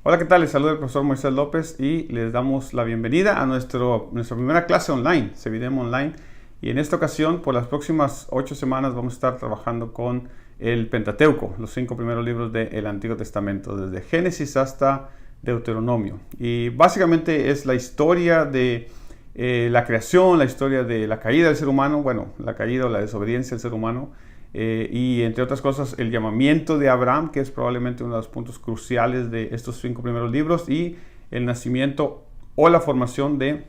Hola, ¿qué tal? Les saluda el profesor Moisés López y les damos la bienvenida a nuestra primera clase online, Sevidem Online. Y en esta ocasión, por las próximas 8 semanas, vamos a estar trabajando con el Pentateuco, los 5 primeros libros del Antiguo Testamento, desde Génesis hasta Deuteronomio. Y básicamente es la historia de la creación, la historia de la caída del ser humano, bueno, la caída o la desobediencia del ser humano, y entre otras cosas el llamamiento de Abraham, que es probablemente uno de los puntos cruciales de estos 5 primeros libros, y el nacimiento o la formación de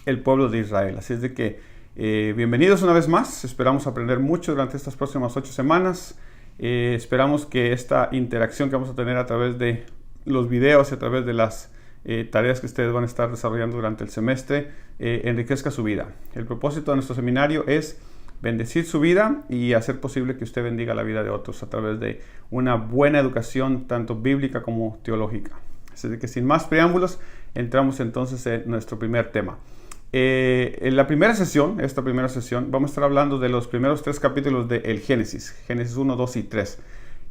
el pueblo de Israel. Así es de que bienvenidos una vez más. Esperamos aprender mucho durante estas próximas 8 semanas. Esperamos que esta interacción que vamos a tener a través de los videos y a través de las tareas que ustedes van a estar desarrollando durante el semestre enriquezca su vida. El propósito de nuestro seminario es bendecir su vida y hacer posible que usted bendiga la vida de otros a través de una buena educación tanto bíblica como teológica. Así que sin más preámbulos, entramos entonces en nuestro primer tema. En la primera sesión, vamos a estar hablando de los primeros 3 capítulos del Génesis, Génesis 1, 2 y 3,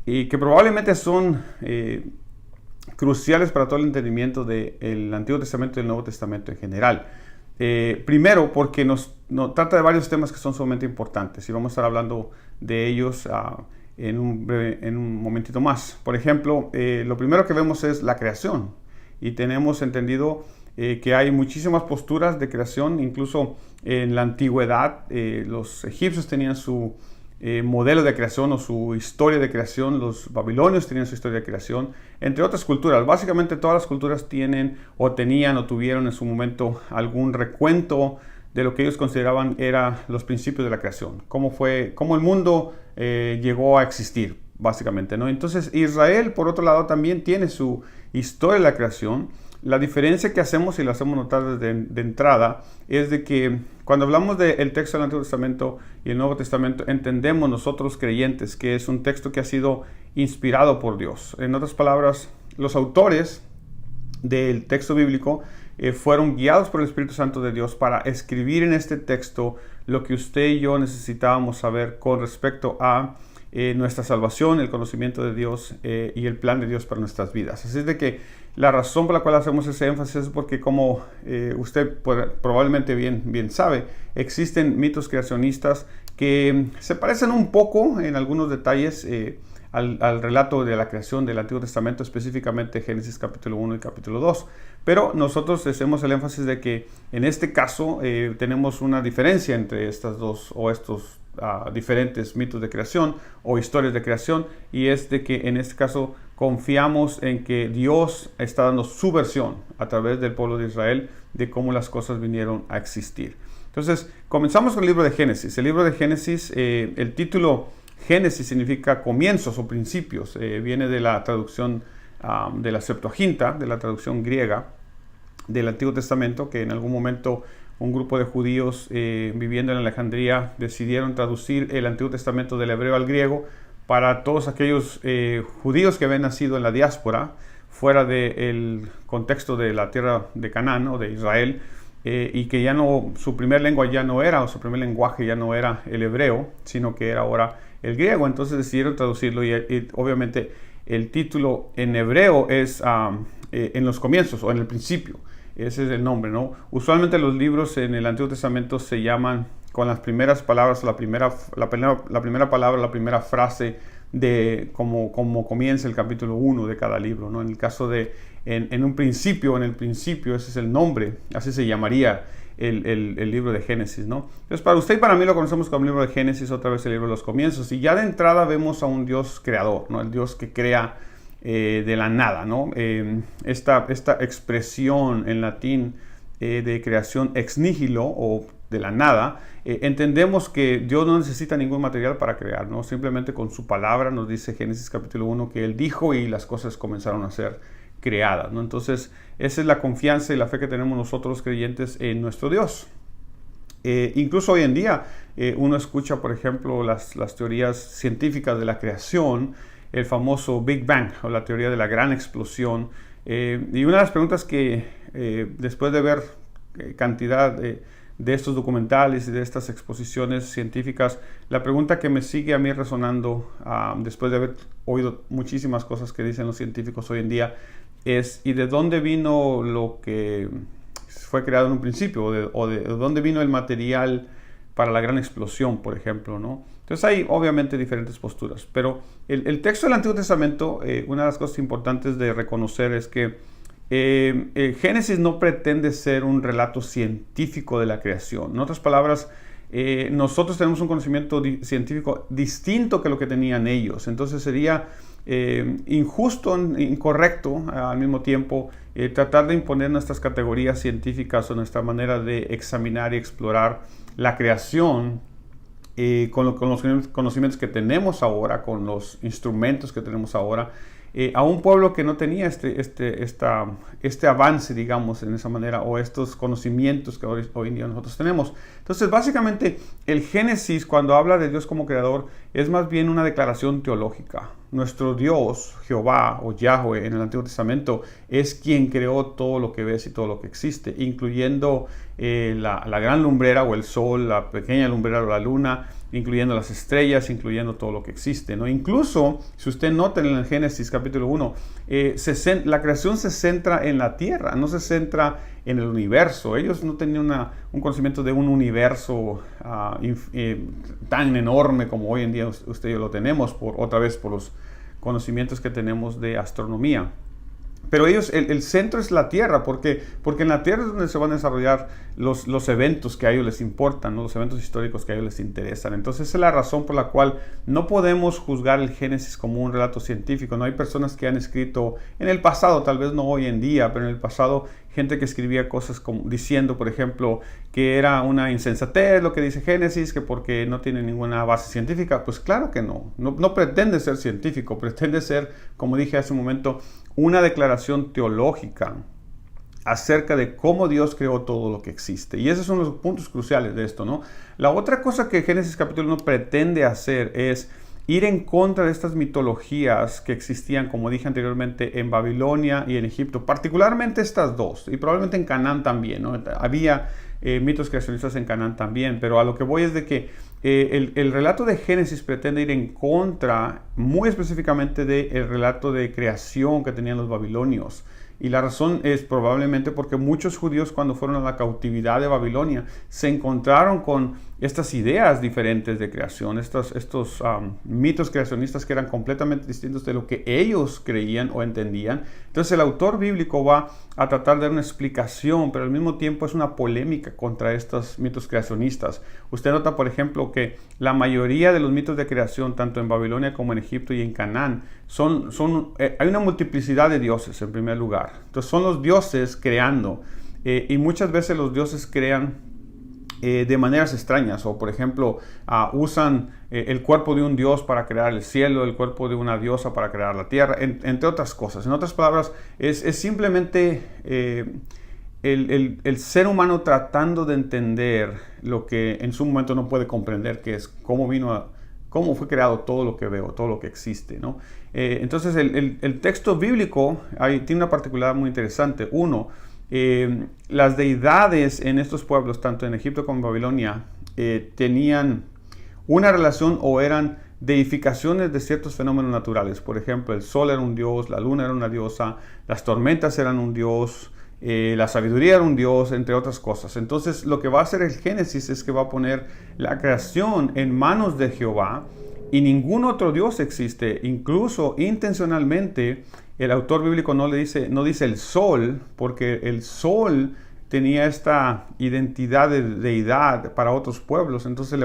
y que probablemente son cruciales para todo el entendimiento del Antiguo Testamento y del Nuevo Testamento en general. Primero, porque nos trata de varios temas que son sumamente importantes y vamos a estar hablando de ellos en un momentito más. Por ejemplo, lo primero que vemos es la creación, y tenemos entendido que hay muchísimas posturas de creación. Incluso en la antigüedad los egipcios tenían su modelo de creación o su historia de creación, los babilonios tenían su historia de creación, entre otras culturas. Básicamente todas las culturas tienen o tenían o tuvieron en su momento algún recuento de lo que ellos consideraban eran los principios de la creación, cómo el mundo llegó a existir, básicamente, ¿no? Entonces Israel, por otro lado, también tiene su historia de la creación. La diferencia que hacemos, y lo hacemos notar de entrada, es de que cuando hablamos del texto del Antiguo Testamento y el Nuevo Testamento, entendemos nosotros creyentes que es un texto que ha sido inspirado por Dios. En otras palabras, los autores del texto bíblico fueron guiados por el Espíritu Santo de Dios para escribir en este texto lo que usted y yo necesitábamos saber con respecto a nuestra salvación, el conocimiento de Dios y el plan de Dios para nuestras vidas. Así es de que la razón por la cual hacemos ese énfasis es porque, como usted probablemente bien sabe, existen mitos creacionistas que se parecen un poco en algunos detalles al relato de la creación del Antiguo Testamento, específicamente Génesis capítulo 1 y capítulo 2. Pero nosotros hacemos el énfasis de que en este caso tenemos una diferencia entre estas dos o estos diferentes mitos de creación o historias de creación, y es de que en este caso confiamos en que Dios está dando su versión a través del pueblo de Israel de cómo las cosas vinieron a existir. Entonces, comenzamos con el libro de Génesis. El libro de Génesis, el título Génesis significa comienzos o principios. Viene de la traducción de la Septuaginta, de la traducción griega del Antiguo Testamento, que en algún momento un grupo de judíos viviendo en Alejandría decidieron traducir el Antiguo Testamento del hebreo al griego para todos aquellos judíos que habían nacido en la diáspora, fuera del contexto de la tierra de Canaán o de Israel, y que su primer lengua ya no era, o su primer lenguaje ya no era el hebreo, sino que era ahora el griego. Entonces decidieron traducirlo, y obviamente el título en hebreo es en los comienzos o en el principio. Ese es el nombre, ¿no? Usualmente los libros en el Antiguo Testamento se llaman con las primeras palabras, la primera palabra, la primera frase de cómo comienza el capítulo 1 de cada libro, ¿no? En el caso de, en el principio, ese es el nombre, así se llamaría el libro de Génesis, ¿no? Entonces, para usted y para mí lo conocemos como el libro de Génesis, otra vez el libro de los comienzos, y ya de entrada vemos a un Dios creador, ¿no? El Dios que crea de la nada, ¿no? Esta expresión en latín de creación ex nihilo o de la nada, entendemos que Dios no necesita ningún material para crear, ¿no? Simplemente con su palabra nos dice Génesis capítulo 1 que Él dijo y las cosas comenzaron a ser creadas, ¿no? Entonces, esa es la confianza y la fe que tenemos nosotros creyentes en nuestro Dios. Incluso hoy en día uno escucha, por ejemplo, las teorías científicas de la creación, el famoso Big Bang o la teoría de la gran explosión. Y una de las preguntas que después de ver cantidad de estos documentales y de estas exposiciones científicas, la pregunta que me sigue a mí resonando después de haber oído muchísimas cosas que dicen los científicos hoy en día es ¿y de dónde vino lo que fue creado en un principio? O de dónde vino el material para la gran explosión, por ejemplo, ¿no? Entonces hay obviamente diferentes posturas, pero el texto del Antiguo Testamento, una de las cosas importantes de reconocer es que Génesis no pretende ser un relato científico de la creación. En otras palabras, nosotros tenemos un conocimiento científico distinto que lo que tenían ellos. Entonces sería injusto, incorrecto al mismo tiempo tratar de imponer nuestras categorías científicas o nuestra manera de examinar y explorar la creación con los conocimientos que tenemos ahora, con los instrumentos que tenemos ahora, a un pueblo que no tenía este avance, digamos, en esa manera, o estos conocimientos que hoy en día nosotros tenemos. Entonces, básicamente, el Génesis, cuando habla de Dios como creador, es más bien una declaración teológica. Nuestro Dios, Jehová o Yahweh en el Antiguo Testamento, es quien creó todo lo que ves y todo lo que existe, incluyendo la gran lumbrera o el sol, la pequeña lumbrera o la luna, incluyendo las estrellas, incluyendo todo lo que existe, ¿no? Incluso, si usted nota en el Génesis capítulo 1, la creación se centra en la tierra, no se centra en el universo. Ellos no tenían un conocimiento de un universo tan enorme como hoy en día usted y yo lo tenemos, otra vez por los conocimientos que tenemos de astronomía. Pero ellos, el centro es la tierra, porque en la tierra es donde se van a desarrollar los eventos que a ellos les importan, ¿no? Los eventos históricos que a ellos les interesan. Entonces esa es la razón por la cual no podemos juzgar el Génesis como un relato científico. No hay personas que han escrito en el pasado, tal vez no hoy en día, pero en el pasado, gente que escribía cosas como diciendo, por ejemplo, que era una insensatez lo que dice Génesis, que porque no tiene ninguna base científica. Pues claro que no pretende ser científico, pretende ser, como dije hace un momento, una declaración teológica acerca de cómo Dios creó todo lo que existe. Y esos son los puntos cruciales de esto, ¿no? La otra cosa que Génesis capítulo 1 pretende hacer es ir en contra de estas mitologías que existían, como dije anteriormente, en Babilonia y en Egipto, particularmente estas dos, y probablemente en Canaán también, ¿no? Había mitos creacionistas en Canaán también, pero a lo que voy es de que el relato de Génesis pretende ir en contra, muy específicamente, del relato de creación que tenían los babilonios. Y la razón es probablemente porque muchos judíos, cuando fueron a la cautividad de Babilonia, se encontraron con estas ideas diferentes de creación, estos mitos creacionistas que eran completamente distintos de lo que ellos creían o entendían. Entonces el autor bíblico va a tratar de dar una explicación, pero al mismo tiempo es una polémica contra estos mitos creacionistas. Usted nota, por ejemplo, que la mayoría de los mitos de creación, tanto en Babilonia como en Egipto y en Canaán, hay una multiplicidad de dioses en primer lugar. Entonces son los dioses creando, y muchas veces los dioses crean de maneras extrañas, o por ejemplo usan el cuerpo de un dios para crear el cielo, el cuerpo de una diosa para crear la tierra, entre otras cosas. En otras palabras, es simplemente el ser humano tratando de entender lo que en su momento no puede comprender, que es cómo fue creado todo lo que veo, todo lo que existe, ¿no? Entonces el texto bíblico tiene una particularidad muy interesante. Uno, las deidades en estos pueblos, tanto en Egipto como en Babilonia, tenían una relación o eran deificaciones de ciertos fenómenos naturales. Por ejemplo, el sol era un dios, la luna era una diosa, las tormentas eran un dios, la sabiduría era un dios, entre otras cosas. Entonces lo que va a hacer el Génesis es que va a poner la creación en manos de Jehová, y ningún otro dios existe. Incluso intencionalmente el autor bíblico no dice el sol, porque el sol tenía esta identidad de deidad para otros pueblos. Entonces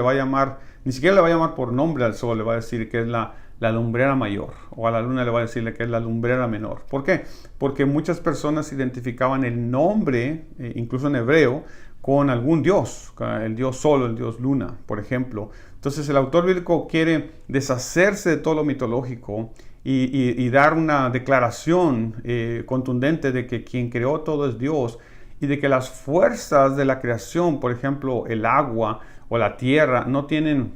ni siquiera le va a llamar por nombre al sol, le va a decir que es la lumbrera mayor, o a la luna le va a decirle que es la lumbrera menor. ¿Por qué? Porque muchas personas identificaban el nombre, incluso en hebreo, con algún dios, el dios sol, el dios luna, por ejemplo. Entonces el autor bíblico quiere deshacerse de todo lo mitológico y dar una declaración contundente de que quien creó todo es Dios, y de que las fuerzas de la creación, por ejemplo el agua o la tierra, no tienen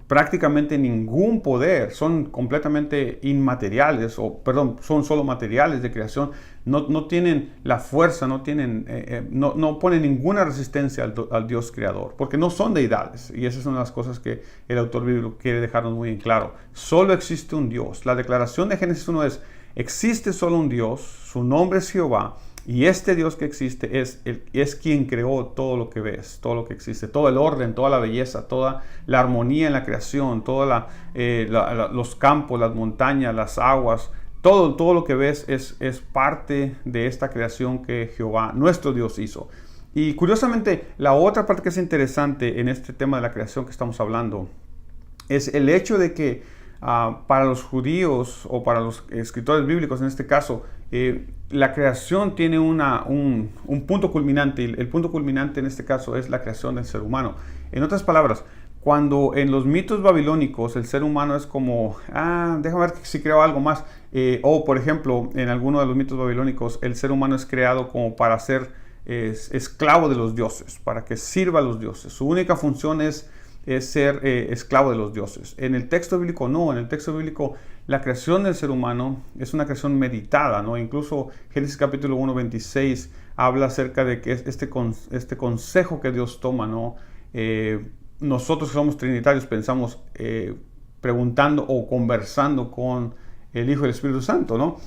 prácticamente ningún poder, son completamente inmateriales, son solo materiales de creación, no tienen la fuerza, no ponen ninguna resistencia al Dios creador, porque no son deidades. Y esas son las cosas que el autor bíblico quiere dejarnos muy en claro. Solo existe un Dios. La declaración de Génesis 1 es: existe solo un Dios, su nombre es Jehová, y este Dios que existe es quien creó todo lo que ves, todo lo que existe, todo el orden, toda la belleza, toda la armonía en la creación, todos los campos, las montañas, las aguas. Todo lo que ves es parte de esta creación que Jehová, nuestro Dios, hizo. Y curiosamente, la otra parte que es interesante en este tema de la creación que estamos hablando es el hecho de que para los judíos o para los escritores bíblicos en este caso, la creación tiene un punto culminante. Y el punto culminante en este caso es la creación del ser humano. En otras palabras, cuando en los mitos babilónicos el ser humano es como, déjame ver si creo algo más. O por ejemplo, en alguno de los mitos babilónicos el ser humano es creado como para ser esclavo de los dioses, para que sirva a los dioses. Su única función es ser esclavo de los dioses. En el texto bíblico no, en el texto bíblico la creación del ser humano es una creación meditada, ¿no? Incluso Génesis capítulo 1, 26 habla acerca de que este consejo que Dios toma, ¿no? Nosotros que somos trinitarios pensamos preguntando o conversando con el Hijo y el Espíritu Santo, ¿no?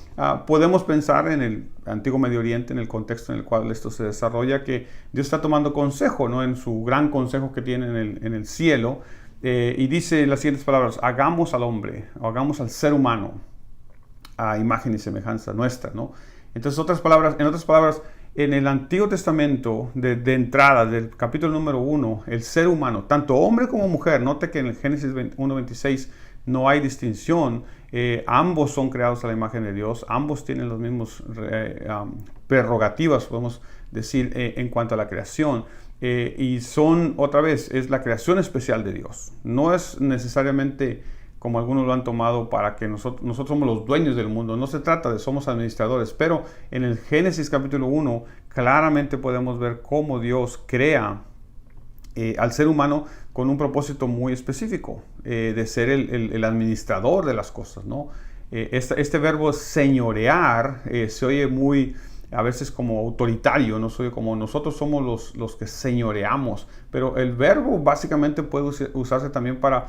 Podemos pensar en el antiguo Medio Oriente, en el contexto en el cual esto se desarrolla, que Dios está tomando consejo, ¿no? En su gran consejo que tiene en el cielo, y dice las siguientes palabras: hagamos al hombre, o hagamos al ser humano a imagen y semejanza nuestra, ¿no? Entonces, en otras palabras, en el Antiguo Testamento, de entrada, del capítulo número 1, el ser humano, tanto hombre como mujer, note que en el Génesis 1:26 no hay distinción, ambos son creados a la imagen de Dios, ambos tienen los mismos prerrogativas, podemos decir, en cuanto a la creación, y son, otra vez, es la creación especial de Dios. No es necesariamente como algunos lo han tomado para que nosotros somos los dueños del mundo. No se trata de somos administradores, pero en el Génesis capítulo 1 claramente podemos ver cómo Dios crea al ser humano con un propósito muy específico, de ser el administrador de las cosas, ¿no? Este verbo señorear se oye muy, a veces como autoritario, no soy como nosotros somos los que señoreamos, pero el verbo básicamente puede usarse también para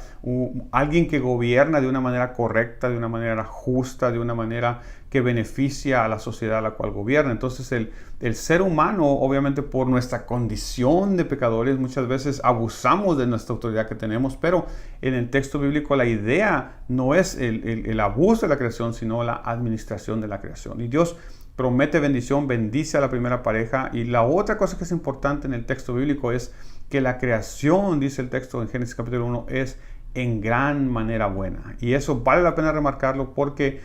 alguien que gobierna de una manera correcta, de una manera justa, de una manera que beneficia a la sociedad a la cual gobierna. Entonces el ser humano, obviamente por nuestra condición de pecadores, muchas veces abusamos de nuestra autoridad que tenemos, pero en el texto bíblico la idea no es el abuso de la creación, sino la administración de la creación. Y Dios promete bendición, bendice a la primera pareja. Y la otra cosa que es importante en el texto bíblico es que la creación, dice el texto en Génesis capítulo 1, es en gran manera buena. Y eso vale la pena remarcarlo porque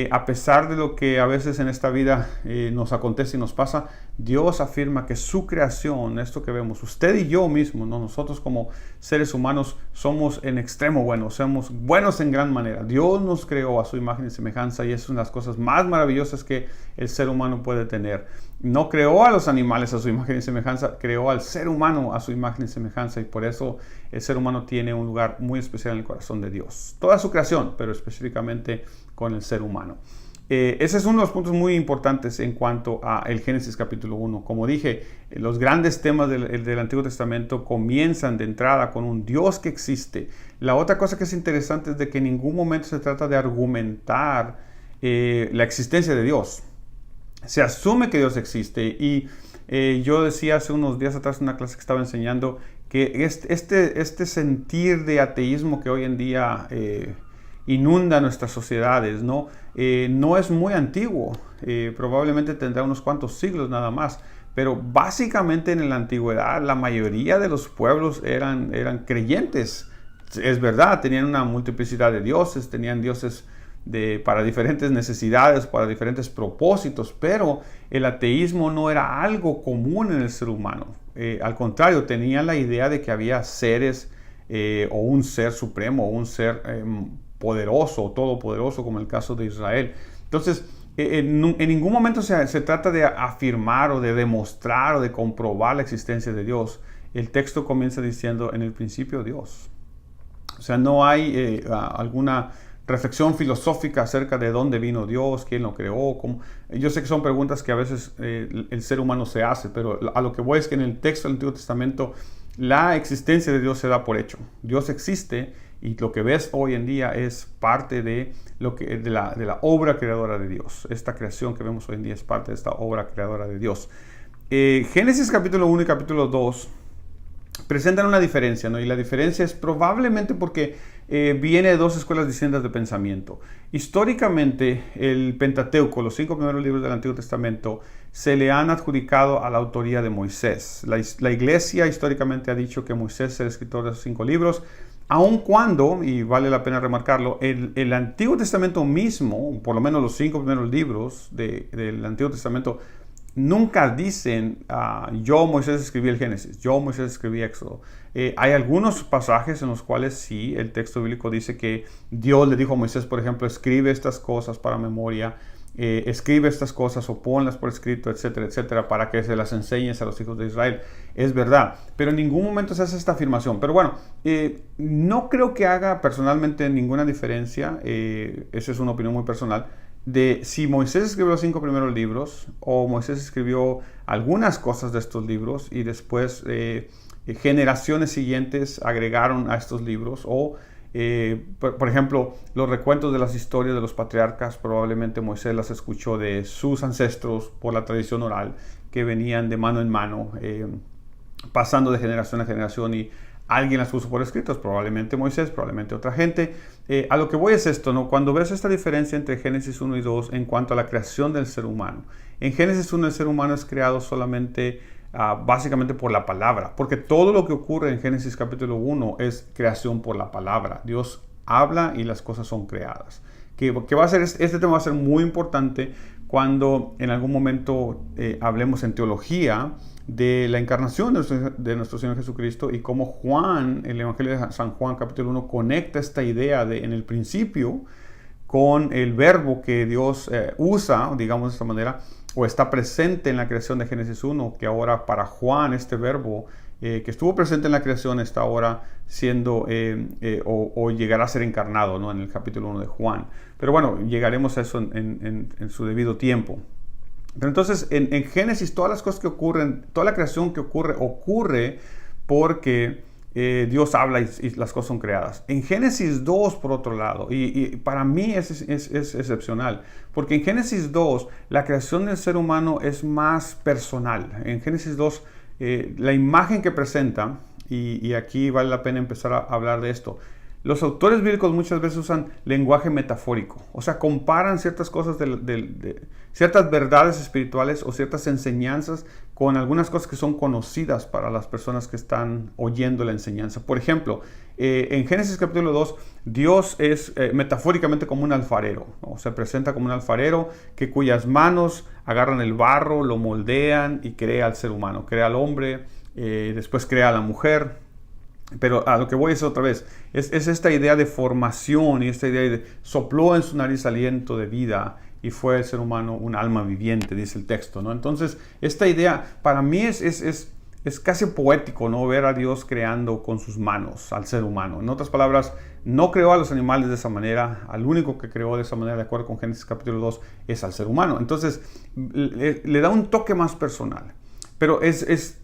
a pesar de lo que a veces en esta vida nos acontece y nos pasa, Dios afirma que su creación, esto que vemos, usted y yo mismos, ¿no? Nosotros como seres humanos somos en extremo buenos, somos buenos en gran manera. Dios nos creó a su imagen y semejanza y es una de las cosas más maravillosas que el ser humano puede tener. No creó a los animales a su imagen y semejanza, creó al ser humano a su imagen y semejanza, y por eso el ser humano tiene un lugar muy especial en el corazón de Dios. Toda su creación, pero específicamente con el ser humano. Ese es uno de los puntos muy importantes en cuanto a el Génesis capítulo 1. Como dije, los grandes temas del Antiguo Testamento comienzan de entrada con un Dios que existe. La otra cosa que es interesante es de que en ningún momento se trata de argumentar la existencia de Dios. Se asume que Dios existe, y yo decía hace unos días atrás en una clase que estaba enseñando que este sentir de ateísmo que hoy en día inunda nuestras sociedades, ¿no? No es muy antiguo, probablemente tendrá unos cuantos siglos nada más, pero básicamente en la antigüedad la mayoría de los pueblos eran creyentes. Es verdad, tenían una multiplicidad de dioses, tenían dioses para diferentes necesidades, para diferentes propósitos, pero el ateísmo no era algo común en el ser humano. Al contrario, tenían la idea de que había seres o un ser supremo, o un ser poderoso o todopoderoso, como el caso de Israel. Entonces, en ningún momento se trata de afirmar o de demostrar o de comprobar la existencia de Dios. El texto comienza diciendo: en el principio Dios. O sea, no hay alguna reflexión filosófica acerca de dónde vino Dios, quién lo creó. Yo sé que son preguntas que a veces el ser humano se hace, pero a lo que voy es que en el texto del Antiguo Testamento la existencia de Dios se da por hecho. Dios existe Y lo que ves hoy en día es parte de la obra creadora de Dios. Esta creación que vemos hoy en día es parte de esta obra creadora de Dios. Génesis capítulo 1 y capítulo 2 presentan una diferencia, ¿no? Y la diferencia es probablemente porque viene de dos escuelas distintas de pensamiento. Históricamente, el Pentateuco, los 5 primeros libros del Antiguo Testamento, se le han adjudicado a la autoría de Moisés. La iglesia históricamente ha dicho que Moisés es el escritor de esos 5 libros, aun cuando, y vale la pena remarcarlo, el Antiguo Testamento mismo, por lo menos los 5 primeros libros del Antiguo Testamento, nunca dicen, yo Moisés escribí el Génesis, yo Moisés escribí Éxodo. Hay algunos pasajes en los cuales sí, el texto bíblico dice que Dios le dijo a Moisés, por ejemplo, escribe estas cosas para memoria, escribe estas cosas o ponlas por escrito, etcétera, etcétera, para que se las enseñes a los hijos de Israel. Es verdad, pero en ningún momento se hace esta afirmación. Pero bueno, no creo que haga personalmente ninguna diferencia, esa es una opinión muy personal, de si Moisés escribió los 5 primeros libros o Moisés escribió algunas cosas de estos libros y después generaciones siguientes agregaron a estos libros o por ejemplo los recuentos de las historias de los patriarcas, probablemente Moisés las escuchó de sus ancestros por la tradición oral que venían de mano en mano pasando de generación a generación y alguien las puso por escritos, probablemente Moisés, probablemente otra gente. A lo que voy es esto, ¿no? Cuando ves esta diferencia entre Génesis 1 y 2 en cuanto a la creación del ser humano. En Génesis 1 el ser humano es creado solamente, básicamente por la palabra, porque todo lo que ocurre en Génesis capítulo 1 es creación por la palabra. Dios habla y las cosas son creadas. Este tema va a ser muy importante cuando en algún momento hablemos en teología de la encarnación de nuestro Señor Jesucristo y cómo Juan, el Evangelio de San Juan capítulo 1, conecta esta idea de en el principio con el verbo que Dios usa, digamos de esta manera, o está presente en la creación de Génesis 1, que ahora para Juan este verbo que estuvo presente en la creación está ahora siendo o llegará a ser encarnado, ¿no? En el capítulo 1 de Juan. Pero bueno, llegaremos a eso en su debido tiempo. Pero entonces en Génesis todas las cosas que ocurren, toda la creación que ocurre porque Dios habla y las cosas son creadas. En Génesis 2, por otro lado, y para mí es excepcional, porque en Génesis 2 la creación del ser humano es más personal. En Génesis 2 la imagen que presenta, y aquí vale la pena empezar a hablar de esto, los autores bíblicos muchas veces usan lenguaje metafórico, o sea, comparan ciertas cosas, ciertas verdades espirituales o ciertas enseñanzas con algunas cosas que son conocidas para las personas que están oyendo la enseñanza. Por ejemplo, en Génesis capítulo 2, Dios es metafóricamente como un alfarero, ¿no? Se presenta como un alfarero cuyas manos agarran el barro, lo moldean y crea al ser humano, crea al hombre, después crea a la mujer. Pero a lo que voy es otra vez, es esta idea de formación y esta idea de sopló en su nariz aliento de vida y fue el ser humano un alma viviente, dice el texto, ¿no? Entonces, esta idea para mí es casi poético, ¿no? Ver a Dios creando con sus manos al ser humano. En otras palabras, no creó a los animales de esa manera, al único que creó de esa manera, de acuerdo con Génesis capítulo 2, es al ser humano. Entonces, le da un toque más personal. Pero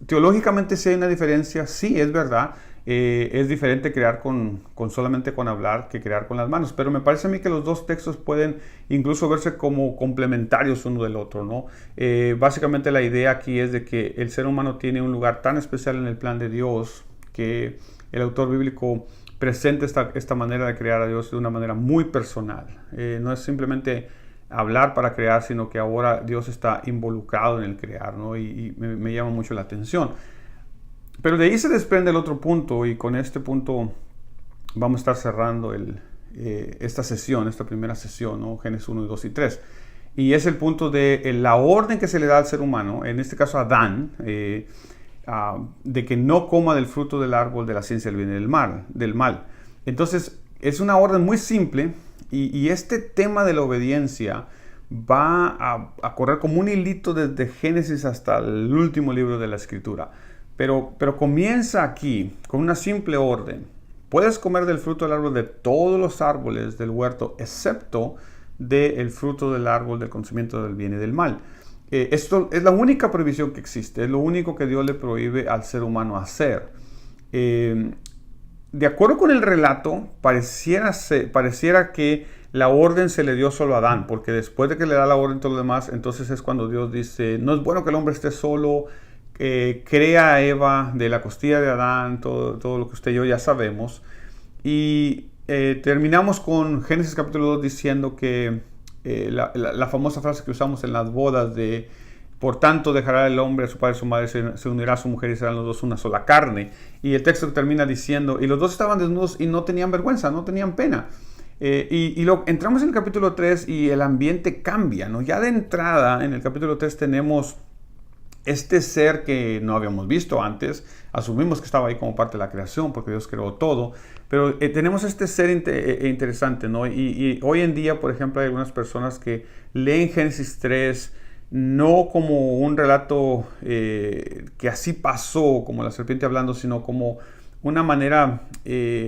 teológicamente sí hay una diferencia, sí, es verdad. Es diferente crear solamente con hablar que crear con las manos, pero me parece a mí que los dos textos pueden incluso verse como complementarios uno del otro, ¿no? Básicamente la idea aquí es de que el ser humano tiene un lugar tan especial en el plan de Dios que el autor bíblico presenta esta manera de crear a Dios de una manera muy personal. No es simplemente hablar para crear, sino que ahora Dios está involucrado en el crear, ¿no? Y me llama mucho la atención. Pero de ahí se desprende el otro punto, y con este punto vamos a estar cerrando esta primera sesión, ¿no? Génesis 1, 2 y 3. Y es el punto de la orden que se le da al ser humano, en este caso a Adán, de que no coma del fruto del árbol de la ciencia del bien y del mal. Entonces, es una orden muy simple, y este tema de la obediencia va a correr como un hilito desde Génesis hasta el último libro de la Escritura. Pero comienza aquí con una simple orden. Puedes comer del fruto del árbol de todos los árboles del huerto, excepto del fruto del árbol del conocimiento del bien y del mal. Esto es la única prohibición que existe, es lo único que Dios le prohíbe al ser humano hacer. de acuerdo con el relato, pareciera que la orden se le dio solo a Adán, porque después de que le da la orden a todo lo demás, entonces es cuando Dios dice, no es bueno que el hombre esté solo, crea a Eva de la costilla de Adán, todo lo que usted y yo ya sabemos. Y terminamos con Génesis capítulo 2 diciendo que la famosa frase que usamos en las bodas de por tanto dejará el hombre a su padre y a su madre, se unirá a su mujer y serán los dos una sola carne. Y el texto termina diciendo, y los dos estaban desnudos y no tenían vergüenza, no tenían pena. Entramos en el capítulo 3 y el ambiente cambia, ¿no? Ya de entrada en el capítulo 3 tenemos este ser que no habíamos visto antes, asumimos que estaba ahí como parte de la creación porque Dios creó todo, pero tenemos este ser interesante, ¿no? Y hoy en día, por ejemplo, hay algunas personas que leen Génesis 3 no como un relato que así pasó, como la serpiente hablando, sino como una manera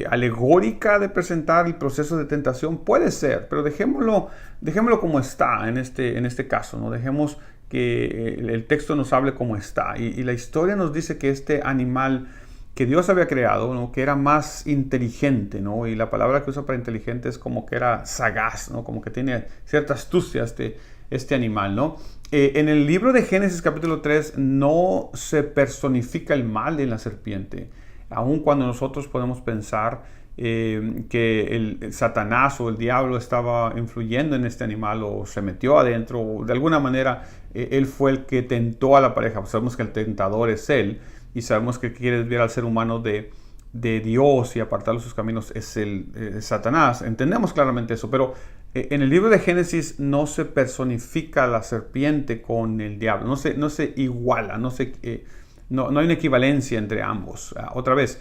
alegórica de presentar el proceso de tentación. Puede ser, pero dejémoslo como está en este caso, ¿no? Dejemos que el texto nos hable como está. Y la historia nos dice que este animal que Dios había creado, ¿no? Que era más inteligente, ¿no? Y la palabra que usa para inteligente es como que era sagaz, ¿no? Como que tiene cierta astucia este animal, ¿no? En el libro de Génesis capítulo 3 no se personifica el mal en la serpiente, aun cuando nosotros podemos pensar que el Satanás o el diablo estaba influyendo en este animal o se metió adentro, o de alguna manera él fue el que tentó a la pareja. Pues sabemos que el tentador es él y sabemos que quiere desviar al ser humano de Dios y apartarlo de sus caminos es Satanás. Entendemos claramente eso, pero en el libro de Génesis no se personifica la serpiente con el diablo, no se iguala, no hay una equivalencia entre ambos. Otra vez,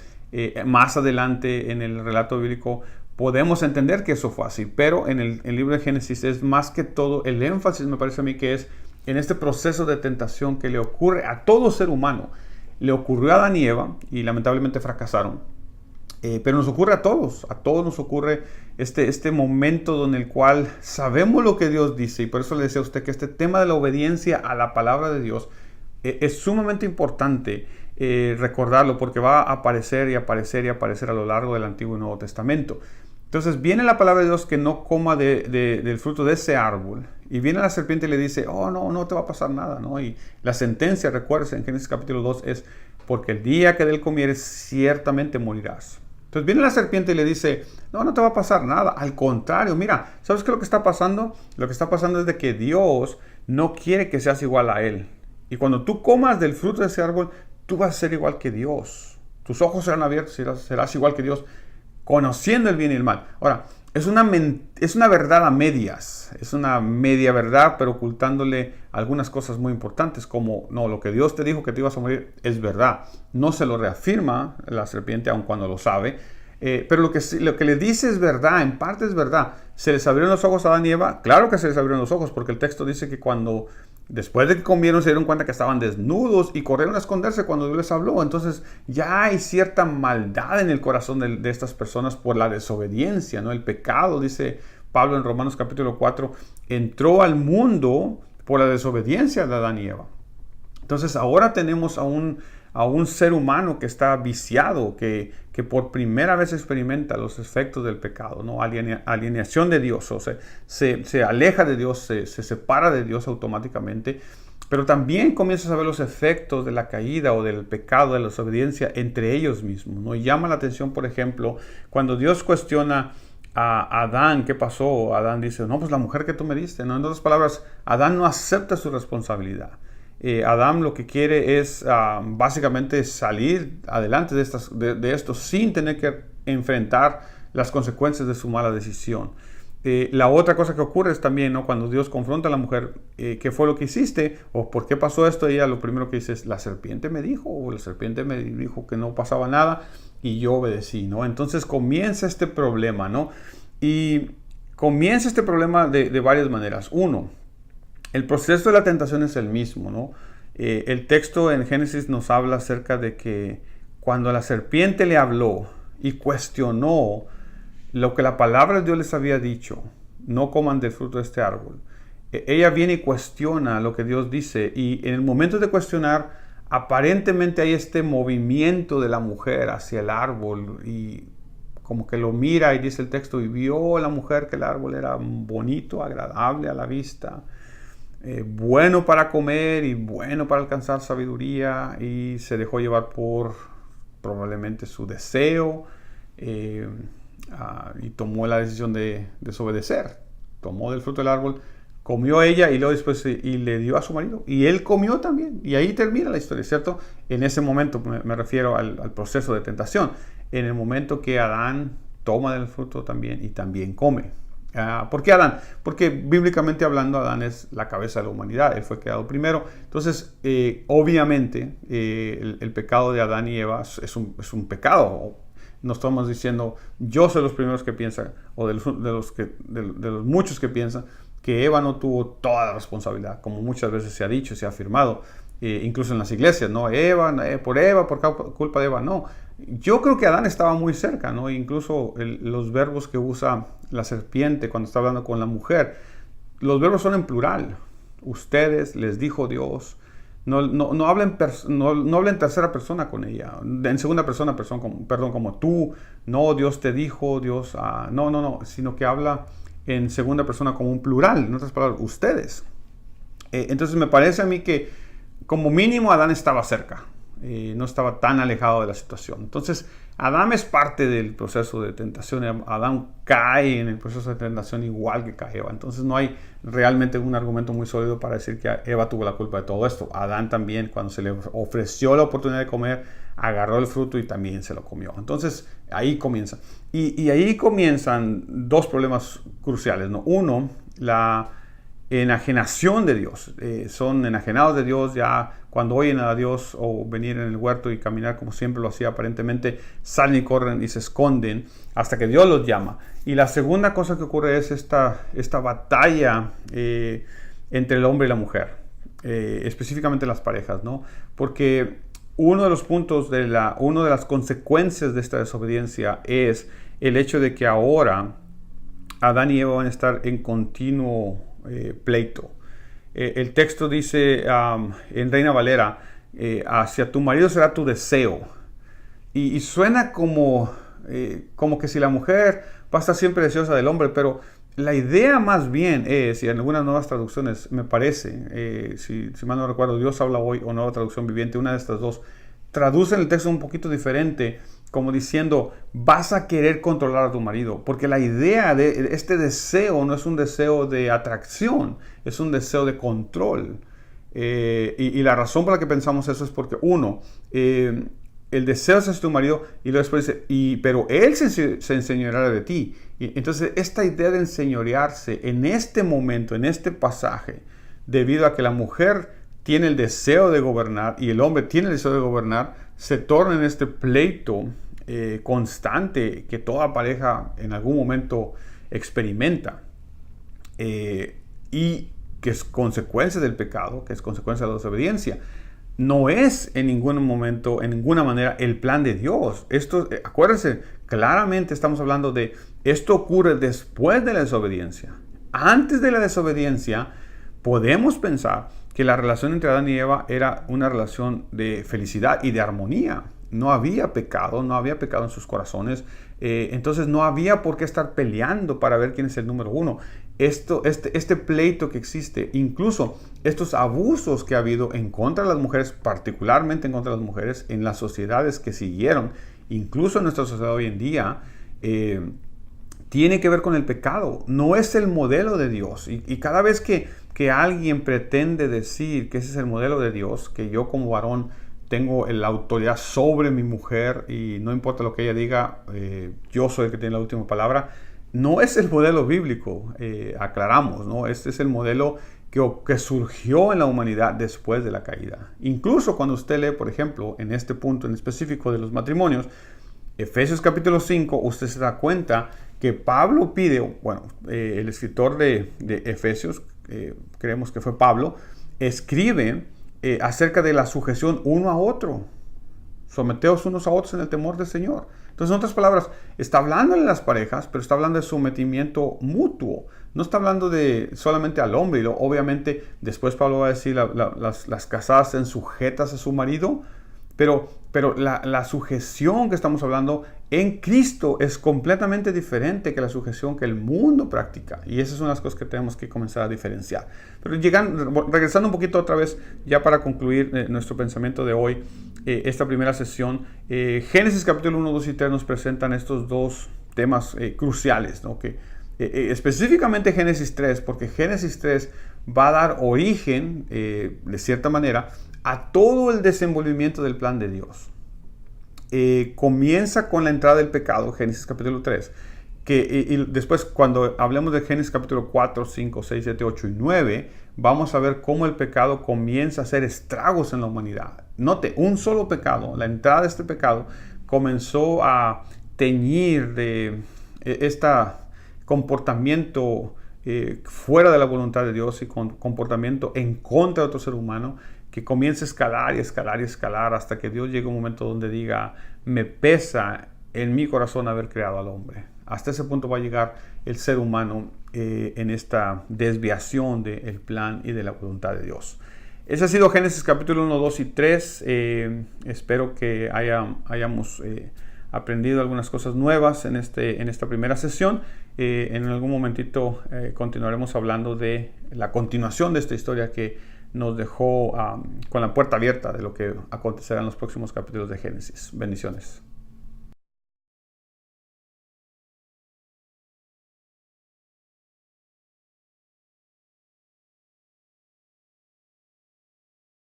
más adelante en el relato bíblico podemos entender que eso fue así, pero en el libro de Génesis es más que todo, el énfasis me parece a mí que es en este proceso de tentación que le ocurre a todo ser humano. Le ocurrió a Adán y Eva y lamentablemente fracasaron, pero nos ocurre a todos nos ocurre este momento en el cual sabemos lo que Dios dice, y por eso le decía a usted que este tema de la obediencia a la palabra de Dios es sumamente importante recordarlo, porque va a aparecer y aparecer y aparecer a lo largo del Antiguo y Nuevo Testamento. Entonces viene la palabra de Dios que no coma del fruto de ese árbol, y viene la serpiente y le dice, oh no te va a pasar nada, ¿no? Y la sentencia, recuerden, en Génesis capítulo 2 es, porque el día que de él comieres ciertamente morirás. Entonces viene la serpiente y le dice, no te va a pasar nada, al contrario, mira, ¿sabes qué es lo que está pasando? Lo que está pasando es de que Dios no quiere que seas igual a él. Y cuando tú comas del fruto de ese árbol, tú vas a ser igual que Dios. Tus ojos serán abiertos y serás igual que Dios, conociendo el bien y el mal. Ahora, es una verdad a medias, es una media verdad, pero ocultándole algunas cosas muy importantes, como, no, lo que Dios te dijo que te ibas a morir es verdad. No se lo reafirma la serpiente, aun cuando lo sabe, pero lo que le dice es verdad, en parte es verdad. ¿Se les abrieron los ojos a Adán y Eva? Claro que se les abrieron los ojos, porque el texto dice que después de que comieron se dieron cuenta que estaban desnudos y corrieron a esconderse cuando Dios les habló. Entonces ya hay cierta maldad en el corazón de estas personas por la desobediencia, ¿no? El pecado, dice Pablo en Romanos capítulo 4, entró al mundo por la desobediencia de Adán y Eva. Entonces ahora tenemos a un ser humano que está viciado, que por primera vez experimenta los efectos del pecado, ¿no? Alienación de Dios, o sea, se aleja de Dios, se separa de Dios automáticamente, pero también comienza a ver los efectos de la caída o del pecado, de la desobediencia entre ellos mismos, ¿no? Y llama la atención, por ejemplo, cuando Dios cuestiona a Adán, ¿qué pasó? Adán dice, no, pues la mujer que tú me diste, ¿no? En otras palabras, Adán no acepta su responsabilidad. Adán lo que quiere es básicamente salir adelante de esto sin tener que enfrentar las consecuencias de su mala decisión. La otra cosa que ocurre es también, ¿no? Cuando Dios confronta a la mujer, ¿qué fue lo que hiciste? ¿O por qué pasó esto? Ella lo primero que dice es, la serpiente me dijo, o la serpiente me dijo que no pasaba nada y yo obedecí, ¿no? Entonces comienza este problema, ¿no? Y comienza este problema de varias maneras. Uno, el proceso de la tentación es el mismo, ¿no? El texto en Génesis nos habla acerca de que cuando la serpiente le habló y cuestionó lo que la palabra de Dios les había dicho, no coman del fruto de este árbol, ella viene y cuestiona lo que Dios dice, y en el momento de cuestionar aparentemente hay este movimiento de la mujer hacia el árbol y como que lo mira y dice el texto, y vio la mujer que el árbol era bonito, agradable a la vista, bueno para comer y bueno para alcanzar sabiduría, y se dejó llevar por probablemente su deseo, y tomó la decisión de desobedecer. Tomó del fruto del árbol, comió ella y luego después y le dio a su marido. Y él comió también. Y ahí termina la historia, ¿cierto? En ese momento me refiero al proceso de tentación. En el momento que Adán toma del fruto también y también come. ¿Por qué Adán? Porque bíblicamente hablando, Adán es la cabeza de la humanidad. Él fue creado primero. Entonces, obviamente, el pecado de Adán y Eva es un pecado. No estamos diciendo, yo soy los primeros que piensan, o de los muchos que piensan, que Eva no tuvo toda la responsabilidad, como muchas veces se ha dicho, se ha afirmado, incluso en las iglesias, ¿no? Por culpa de Eva, no. Yo creo que Adán estaba muy cerca, ¿no? Incluso los verbos que usa la serpiente cuando está hablando con la mujer, los verbos son en plural. Ustedes, les dijo Dios. No habla en tercera persona con ella, en segunda persona, como tú, no, Dios te dijo, Dios, no, sino que habla en segunda persona como un plural, en otras palabras, ustedes. Entonces me parece a mí que como mínimo Adán estaba cerca, no estaba tan alejado de la situación. Entonces Adán es parte del proceso de tentación. Adán cae en el proceso de tentación igual que cae Eva. Entonces no hay realmente un argumento muy sólido para decir que Eva tuvo la culpa de todo esto. Adán también, cuando se le ofreció la oportunidad de comer, agarró el fruto y también se lo comió. Entonces ahí comienza. Y ahí comienzan dos problemas cruciales, ¿no? Uno, la enajenación de Dios. Son enajenados de Dios ya cuando oyen a Dios o venir en el huerto y caminar como siempre lo hacía aparentemente, salen y corren y se esconden hasta que Dios los llama. Y la segunda cosa que ocurre es esta batalla entre el hombre y la mujer, específicamente las parejas, ¿no? Porque uno de los puntos, una de las consecuencias de esta desobediencia es el hecho de que ahora Adán y Eva van a estar en continuo pleito. El texto dice en Reina Valera, hacia tu marido será tu deseo. Y suena como que si la mujer va a estar siempre deseosa del hombre, pero la idea más bien es, y en algunas nuevas traducciones me parece, si mal no recuerdo, Dios habla hoy o Nueva Traducción Viviente, una de estas dos, traducen el texto un poquito diferente, como diciendo, vas a querer controlar a tu marido, porque la idea de este deseo no es un deseo de atracción, es un deseo de control. Y la razón por la que pensamos eso es porque, uno, el deseo es tu marido, y luego después dice, pero él se enseñoreará de ti. Y entonces, esta idea de enseñorearse en este momento, en este pasaje, debido a que la mujer tiene el deseo de gobernar y el hombre tiene el deseo de gobernar, se torna en este pleito constante que toda pareja en algún momento experimenta, y que es consecuencia del pecado, que es consecuencia de la desobediencia. No es en ningún momento, en ninguna manera, el plan de Dios. Esto, acuérdense, claramente estamos hablando de esto ocurre después de la desobediencia. Antes de la desobediencia, podemos pensar que la relación entre Adán y Eva era una relación de felicidad y de armonía. No había pecado en sus corazones. Entonces no había por qué estar peleando para ver quién es el número uno. Este pleito que existe, incluso estos abusos que ha habido en contra de las mujeres, particularmente en contra de las mujeres, en las sociedades que siguieron, incluso en nuestra sociedad hoy en día, tiene que ver con el pecado. No es el modelo de Dios. Y cada vez que alguien pretende decir que ese es el modelo de Dios, que yo como varón tengo la autoridad sobre mi mujer y no importa lo que ella diga, yo soy el que tiene la última palabra, no es el modelo bíblico, aclaramos, ¿no? Este es el modelo que surgió en la humanidad después de la caída. Incluso cuando usted lee, por ejemplo, en este punto en específico de los matrimonios, Efesios capítulo 5, usted se da cuenta que Pablo pide, el escritor de Efesios, creemos que fue Pablo, escribe acerca de la sujeción uno a otro. Someteos unos a otros en el temor del Señor. Entonces, en otras palabras, está hablando en las parejas, pero está hablando de sometimiento mutuo. No está hablando de solamente al hombre. Y obviamente, después Pablo va a decir, las casadas estén sujetas a su marido. Pero la sujeción que estamos hablando en Cristo es completamente diferente que la sujeción que el mundo practica. Y esas son las cosas que tenemos que comenzar a diferenciar. Pero regresando un poquito otra vez, ya para concluir nuestro pensamiento de hoy, esta primera sesión, Génesis capítulo 1, 2 y 3 nos presentan estos dos temas cruciales, ¿no? Que, específicamente Génesis 3, porque Génesis 3 va a dar origen, de cierta manera, a todo el desenvolvimiento del plan de Dios. Comienza con la entrada del pecado, Génesis capítulo 3, y después cuando hablemos de Génesis capítulo 4, 5, 6, 7, 8 y 9, vamos a ver cómo el pecado comienza a hacer estragos en la humanidad. Note, un solo pecado, la entrada de este pecado, comenzó a teñir de este comportamiento fuera de la voluntad de Dios y con comportamiento en contra de otro ser humano, que comienza a escalar y escalar y escalar hasta que Dios llegue a un momento donde diga, me pesa en mi corazón haber creado al hombre. Hasta ese punto va a llegar el ser humano en esta desviación del plan y de la voluntad de Dios. Ese ha sido Génesis capítulo 1, 2 y 3. Espero que hayamos aprendido algunas cosas nuevas en esta primera sesión. En algún momentito continuaremos hablando de la continuación de esta historia que nos dejó con la puerta abierta de lo que acontecerá en los próximos capítulos de Génesis. Bendiciones.